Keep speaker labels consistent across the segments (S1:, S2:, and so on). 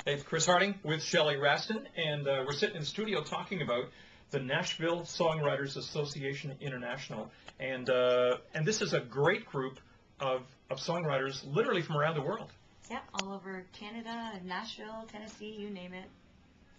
S1: Hey, it's Chris Harding with Shelly Rastin, and we're sitting in the studio talking about the Nashville Songwriters Association International, and this is a great group of songwriters, literally from around the world.
S2: Yep, all over Canada, Nashville, Tennessee, you name it.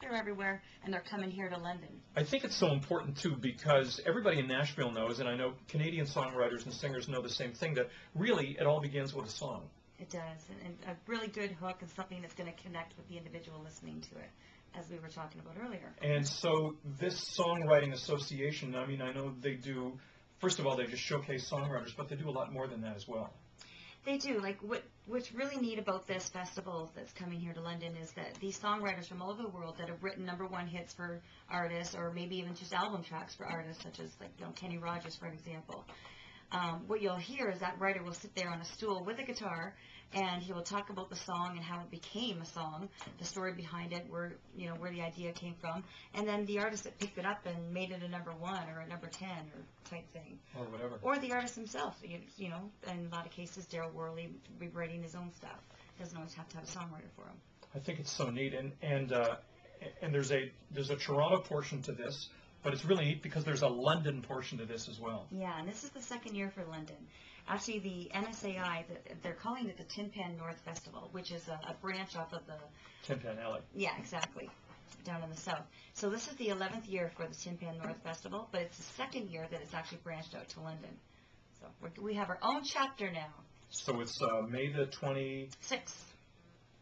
S2: They're everywhere, and they're coming here to London. I
S1: think it's so important, too, because everybody in Nashville knows, and I know Canadian songwriters and singers know the same thing, that really it all begins with a song.
S2: It does, and a really good hook and something that's going to connect with the individual listening to it, as we were talking about earlier.
S1: And so this Songwriting Association, I mean, I know they do, first of all, they just showcase songwriters, but they do a lot more than that as well.
S2: They do. Like, what's really neat about this festival that's coming here to London is that these songwriters from all over the world that have written #1 hits for artists, or maybe even just album tracks for artists, such as, like, Kenny Rogers, for example. What you'll hear is that writer will sit there on a stool with a guitar, and he will talk about the song and how it became a song, the story behind it, where the idea came from, and then the artist that picked it up and made it a #1 or a #10 or type thing,
S1: or whatever,
S2: or the artist himself. In a lot of cases, Daryl Worley rewriting his own stuff. Doesn't always have to have a songwriter for him.
S1: I think it's so neat, and there's a Toronto portion to this. But it's really neat because there's a London portion to this as well.
S2: Yeah, and this is the second year for London. Actually, the NSAI, they're calling it the Tin Pan North Festival, which is a branch off of the...
S1: Tin Pan Alley.
S2: Yeah, exactly, down in the south. So this is the 11th year for the Tin Pan North Festival, but it's the second year that it's actually branched out to London. So we have our own chapter now.
S1: So it's May the 26th.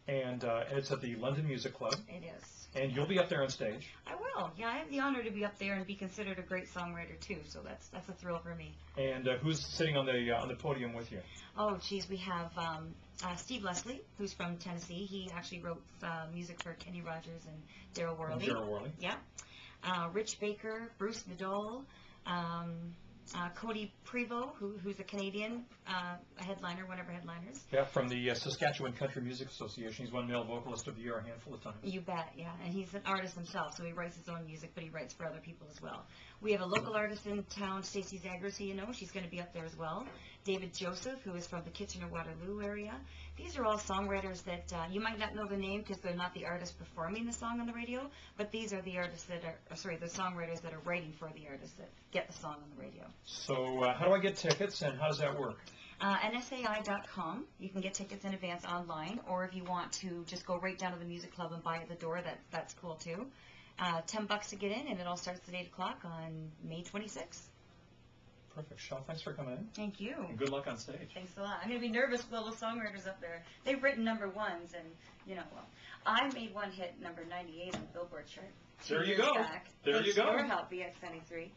S1: And it's at the London Music Club.
S2: It is.
S1: And you'll be up there on stage.
S2: I will. Yeah, I have the honor to be up there and be considered a great songwriter too. So that's a thrill for me.
S1: And who's sitting on the podium with you?
S2: Oh, geez, we have Steve Leslie, who's from Tennessee. He actually wrote music for Kenny Rogers and Daryl Worley. Yeah. Rich Baker, Bruce Nadol, Cody Prevost, who's a Canadian headliner, one of our headliners.
S1: Yeah, from the Saskatchewan Country Music Association. He's won Male Vocalist of the Year a handful of times.
S2: You bet, yeah. And he's an artist himself, so he writes his own music, but he writes for other people as well. We have a local artist in town, Stacey Zaggers, who you know. She's going to be up there as well. David Joseph, who is from the Kitchener-Waterloo area. These are all songwriters that you might not know the name because they're not the artists performing the song on the radio, but these are the artists that are, the songwriters that are writing for the artists that get the song on the radio.
S1: So how do I get tickets, and how does that work?
S2: NSAI.com. You can get tickets in advance online, or if you want to just go right down to the music club and buy at the door, that's cool too. $10 to get in, and it all starts at 8 o'clock on May 26th.
S1: Perfect. Shaw, thanks for coming in.
S2: Thank you.
S1: And good luck on stage.
S2: Thanks a lot. I'm going to be nervous with all the songwriters up there. They've written #1s, and, well, I made one hit, number 98 on the Billboard chart.
S1: There you go.
S2: Back.
S1: There you go.
S2: Your help, BX93.